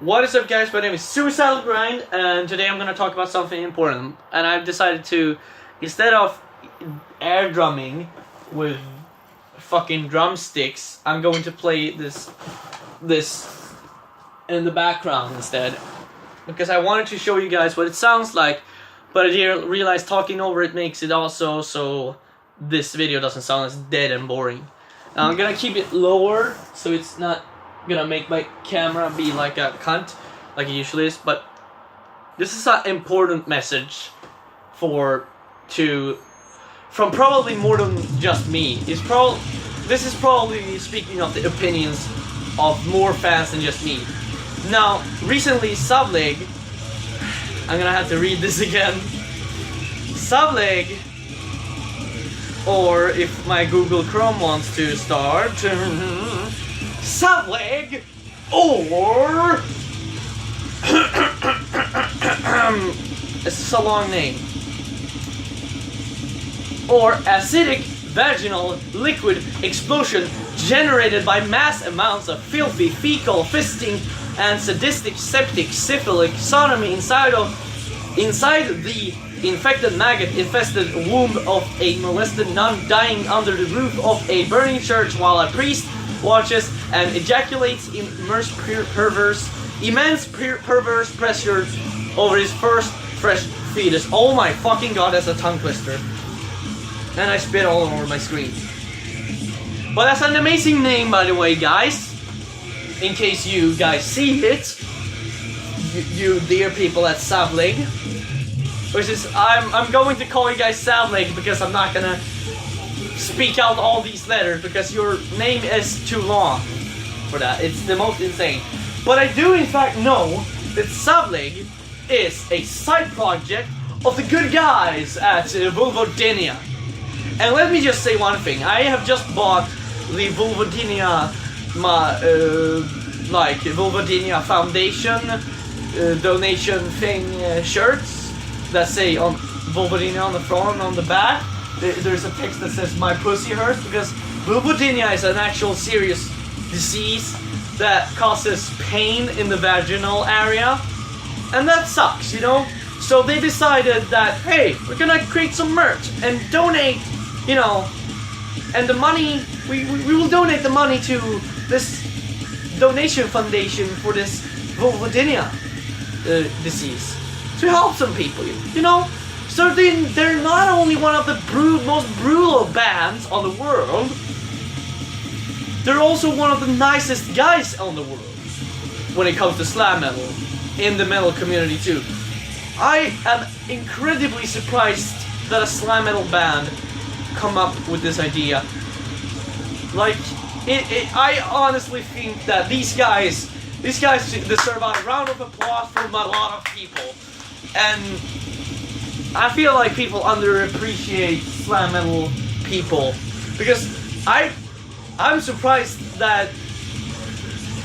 What is up, guys? My name is Suicidal Grind, and today I'm gonna talk about something important. And I've decided to, instead of air drumming with fucking drumsticks, I'm going to play this in the background instead, because I wanted to show you guys what it sounds like, but I realized talking over it makes it also so this video doesn't sound as dead and boring. Now I'm gonna keep it lower so it's not gonna make my camera be like a cunt like it usually is, but this is an important message from probably more than just me. This is probably speaking of the opinions of more fans than just me. Now, recently Xavleg, I'm gonna have to read this again. Xavleg, or if my Google Chrome wants to start, xavleg, or this is a long name, or acidic vaginal liquid explosion generated by mass amounts of filthy fecal fisting and sadistic septic syphilic sodomy inside the infected maggot infested womb of a molested nun dying under the roof of a burning church while a priest watches and ejaculates immense perverse pressure over his first fresh fetus. Oh my fucking god, that's a tongue twister. And I spit all over my screen. But that's an amazing name, by the way, guys. In case you guys see it, you dear people at Xavleg, which is I'm going to call you guys Xavleg because I'm not gonna speak out all these letters because your name is too long for that. It's the most insane. But I do in fact know that Xavleg is a side project of the good guys at Vulvodynia. And let me just say one thing. I have just bought the Vulvodynia Vulvodynia Foundation donation thing shirts that say on Vulvodynia on the front and on the back. There's a text that says "My pussy hurts" because Vulvodynia is an actual serious disease that causes pain in the vaginal area, and that sucks, you know. So they decided that, hey, we're gonna create some merch and donate, you know, and the money we will donate the money to this donation foundation for this Vulvodynia disease to help some people, you know. So they're not only one of the most brutal bands on the world, they're also one of the nicest guys on the world when it comes to slam metal, in the metal community too. I am incredibly surprised that a slam metal band come up with this idea. Like, I honestly think that these guys deserve a round of applause from a lot of people. And I feel like people underappreciate slam metal people because I'm surprised that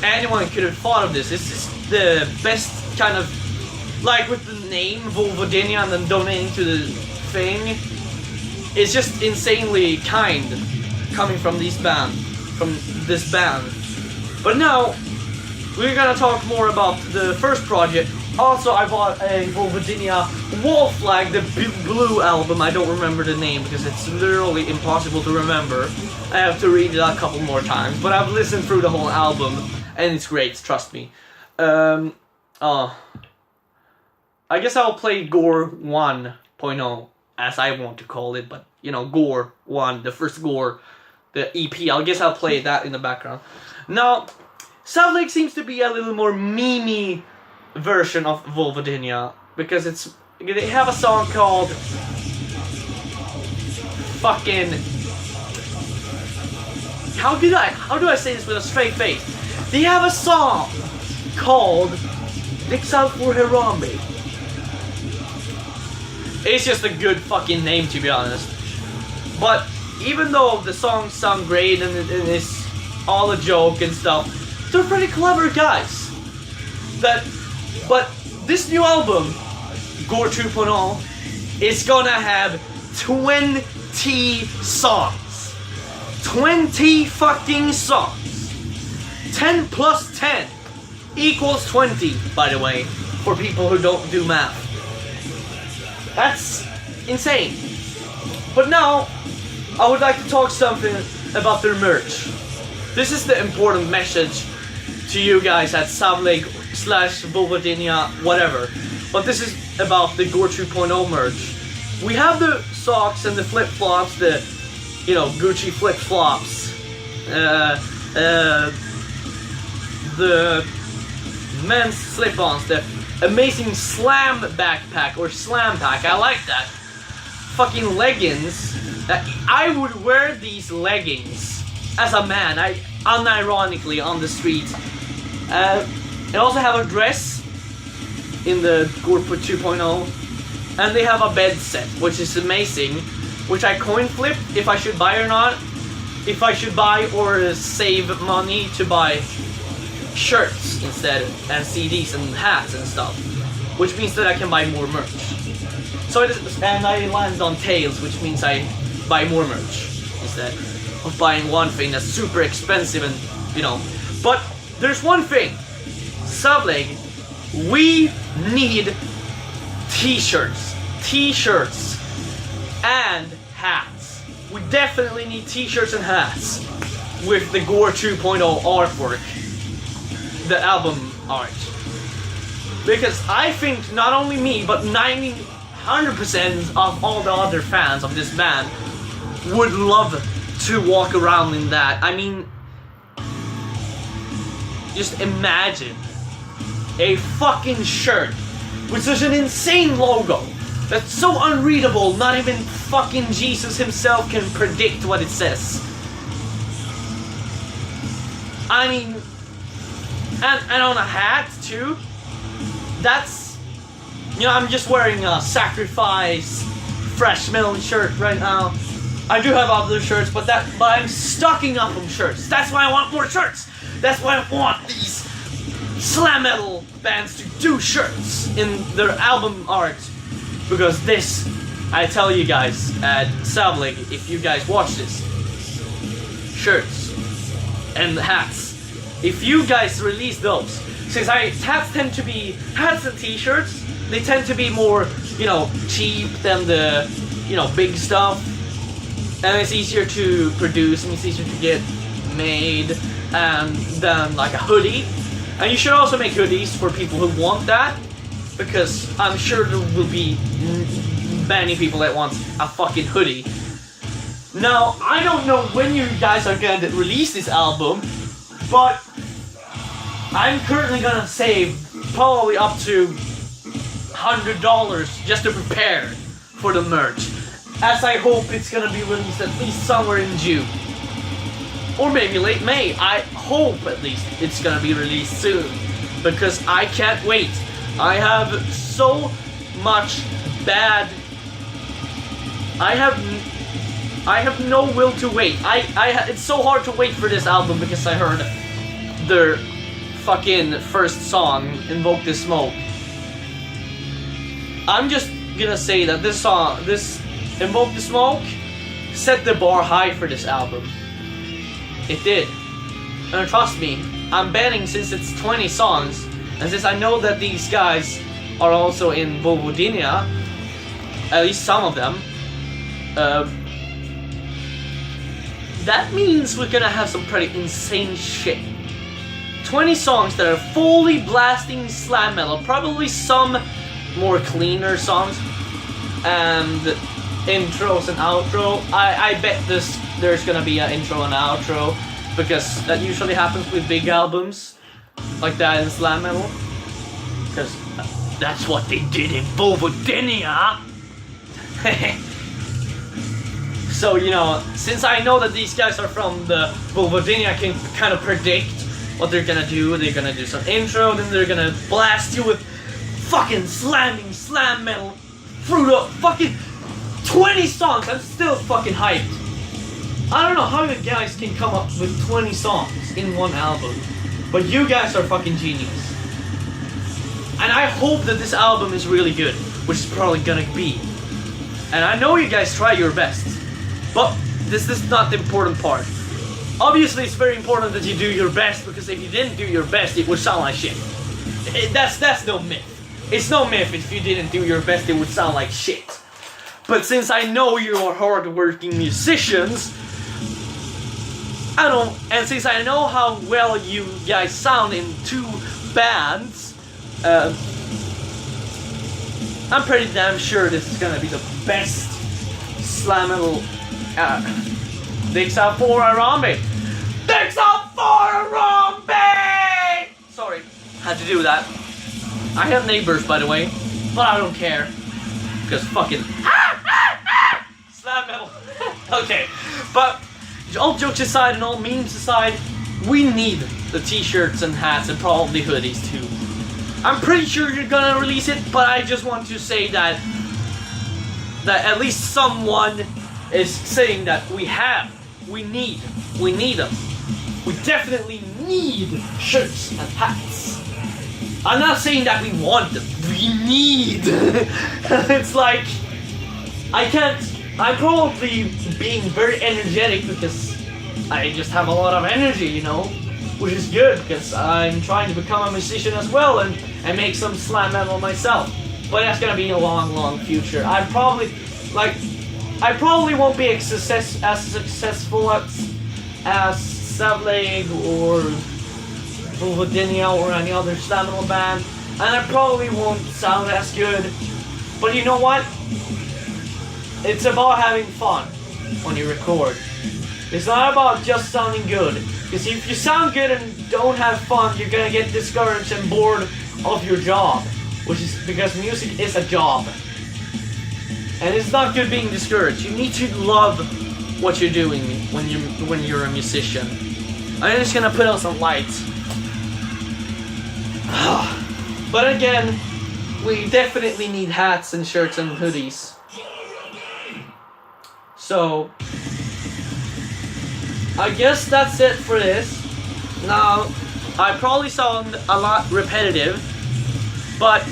anyone could have thought of this. This is the best kind of, like with the name Vulvodynia and then donating to the thing. It's just insanely kind coming from this band. But now we're gonna talk more about the first project. Also, I bought a Vulvodynia wall flag, the blue album. I don't remember the name because it's literally impossible to remember. I have to read it a couple more times, but I've listened through the whole album and it's great, trust me. I guess I'll play Gore 1.0 as I want to call it, but you know, Gore 1, the first Gore, the EP. I guess I'll play that in the background. Now, Xavleg seems to be a little more memey version of Vulvodynia because they have a song called fucking, how do I say this with a straight face? They have a song called Dicks Out for Harambe. It's just a good fucking name, to be honest. But even though the songs sound great and it's all a joke and stuff, they're pretty clever guys. But this new album, Gore 2.0, is gonna have 20 songs. 20 fucking songs. 10 plus 10. equals 20, by the way, for people who don't do math. That's insane. But now, I would like to talk something about their merch. This is the important message to you guys at xavleg / Vulvodinia, whatever. But this is about the Gore 2.0 merch. We have the socks and the flip-flops, the, you know, Gucci flip-flops. The men's slip-ons, the amazing slam backpack or slam pack. I like that. Fucking leggings. I would wear these leggings as a man. Unironically on the street. They also have a dress in the Gore 2.0, and they have a bed set, which is amazing, which I coin flip if I should buy or not. If I should buy or save money to buy shirts instead, and CDs and hats and stuff, which means that I can buy more merch. So and I land on tails, which means I buy more merch instead of buying one thing that's super expensive and, you know. But there's one thing, xavleg, we need t-shirts and hats. We definitely need t-shirts and hats with the Gore 2.0 artwork, the album art. Because I think not only me, but 100% of all the other fans of this band would love to walk around in that. I mean, just imagine a fucking shirt with such an insane logo that's so unreadable, not even fucking Jesus himself can predict what it says. I mean, and on a hat too. That's, you know, I'm just wearing a Sacrifice Fresh Melon shirt right now. I do have other shirts, but I'm stocking up on shirts. That's why I want more shirts. That's why I want these slam metal bands to do shirts in their album art. Because this, I tell you guys at xavleg, if you guys watch this, shirts and hats, if you guys release those, since hats tend to be, hats and t-shirts, they tend to be more, you know, cheap than the, you know, big stuff. And it's easier to produce and it's easier to get made than like a hoodie. And you should also make hoodies for people who want that, because I'm sure there will be many people that want a fucking hoodie. Now, I don't know when you guys are gonna release this album, but I'm currently gonna save probably up to $100 just to prepare for the merch, as I hope it's gonna be released at least somewhere in June. Or maybe late May. I hope at least it's gonna be released soon, because I can't wait. I have so much bad. I have no will to wait. It's so hard to wait for this album because I heard their fucking first song, Invoke the Smoke. I'm just gonna say that this song, this Invoke the Smoke, set the bar high for this album. It did. And trust me, I'm betting since it's 20 songs, and since I know that these guys are also in Vulvodinia, at least some of them, that means we're gonna have some pretty insane shit. 20 songs that are fully blasting slam metal, probably some more cleaner songs, and intros and outro. I bet there's gonna be an intro and outro, because that usually happens with big albums like that in slam metal, because that's what they did in Vulvodinia. So, you know, since I know that these guys are from the Vulvodinia, I can kind of predict what they're gonna do. They're gonna do some intro, then they're gonna blast you with fucking slamming slam metal fruit up fucking 20 songs. I'm still fucking hyped. I don't know how you guys can come up with 20 songs in one album, but you guys are fucking genius. And I hope that this album is really good, which is probably gonna be. And I know you guys try your best, but this is not the important part. obviously it's very important that you do your best, because if you didn't do your best, it would sound like shit. That's no myth. It's no myth if you didn't do your best, it would sound like shit. But since I know you are hard-working musicians, and since I know how well you guys sound in 2 bands, I'm pretty damn sure this is gonna be the best slam metal. Dicks out for Arambe! Dicks out for Arambe! Sorry, had to do that. I have neighbors, by the way, but I don't care. Because fucking slam metal. Okay, but all jokes aside and all memes aside, we need the t-shirts and hats and probably hoodies too. I'm pretty sure you're gonna release it, but I just want to say that at least someone is saying that we need them. We definitely need shirts and hats. I'm not saying that we want them. We need. It's like I'm probably being very energetic because I just have a lot of energy, you know, which is good because I'm trying to become a musician as well and make some slam metal myself. But that's gonna be a long future. I probably won't be as successful as xavleg or Vulvadinia or any other slam metal band, and I probably won't sound as good. But you know what? It's about having fun when you record. It's not about just sounding good. Because if you sound good and don't have fun, you're gonna get discouraged and bored of your job. Which is because music is a job. And it's not good being discouraged. You need to love what you're doing when you're a musician. I'm just gonna put on some lights. But again, we definitely need hats and shirts and hoodies. So, I guess that's it for this. Now, I probably sound a lot repetitive, but,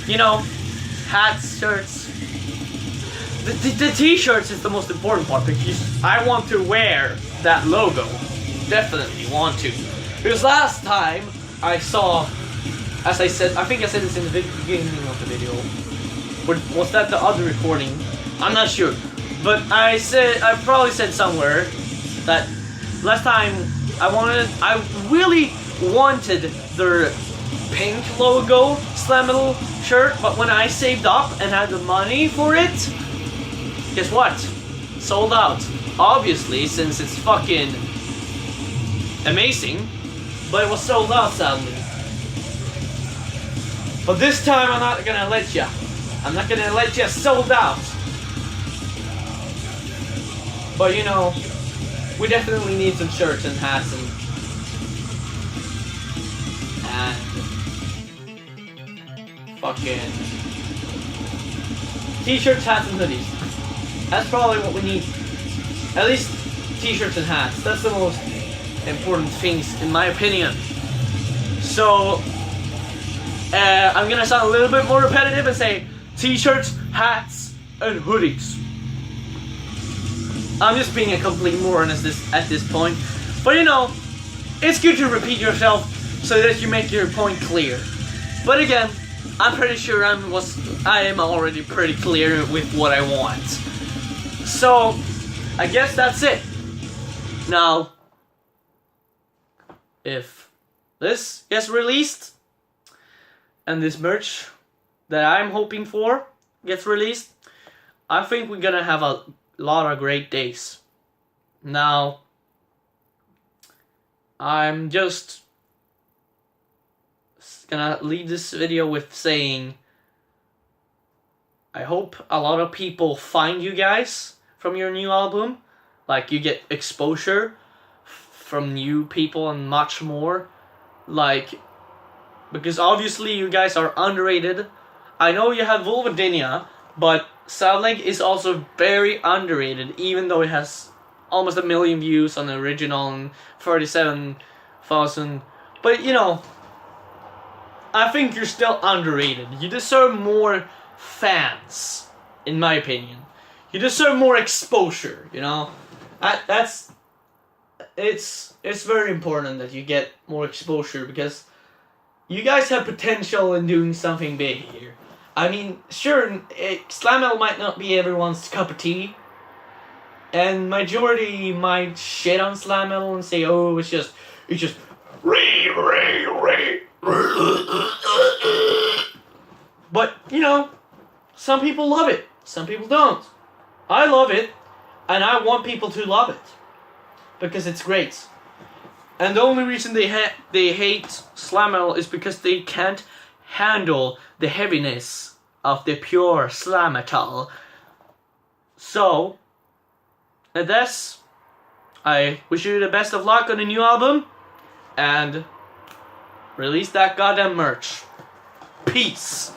you know, hats, shirts. The t-shirts is the most important part because I want to wear that logo. Definitely want to. Because last time I saw, as I said, I think I said this in the beginning of the video. Was that the other recording? I'm not sure. But I probably said somewhere that last time I really wanted their pink logo slam metal shirt, but when I saved up and had the money for it, guess what? Sold out. Obviously, since it's fucking amazing, but it was sold out sadly. But this time I'm not gonna let ya. I'm not gonna let ya sold out. But you know, we definitely need some shirts and hats and fucking t-shirts, hats, and hoodies. That's probably what we need. At least t-shirts and hats. That's the most important things in my opinion. So I'm gonna sound a little bit more repetitive and say t-shirts, hats, and hoodies. I'm just being a complete moron at this point. But you know, it's good to repeat yourself so that you make your point clear. But again, I'm pretty sure I am already pretty clear with what I want. So, I guess that's it. Now, if this gets released, and this merch that I'm hoping for gets released, I think we're gonna have a lot of great days. Now, I'm just gonna leave this video with saying I hope a lot of people find you guys from your new album, like you get exposure from new people and much more, like, because obviously you guys are underrated. I know you have Vulvadinia, but xavleg is also very underrated, even though it has almost 1 million views on the original and 37,000. But you know, I think you're still underrated. You deserve more fans, in my opinion. You deserve more exposure, you know? it's very important that you get more exposure because you guys have potential in doing something big here. I mean, sure, slam metal might not be everyone's cup of tea, and majority might shit on slam metal and say, "Oh, it's just re." But you know, some people love it, some people don't. I love it, and I want people to love it because it's great. And the only reason they hate slam metal is because they can't handle the heaviness of the pure slam metal. So, at this, I wish you the best of luck on the new album, and release that goddamn merch. Peace.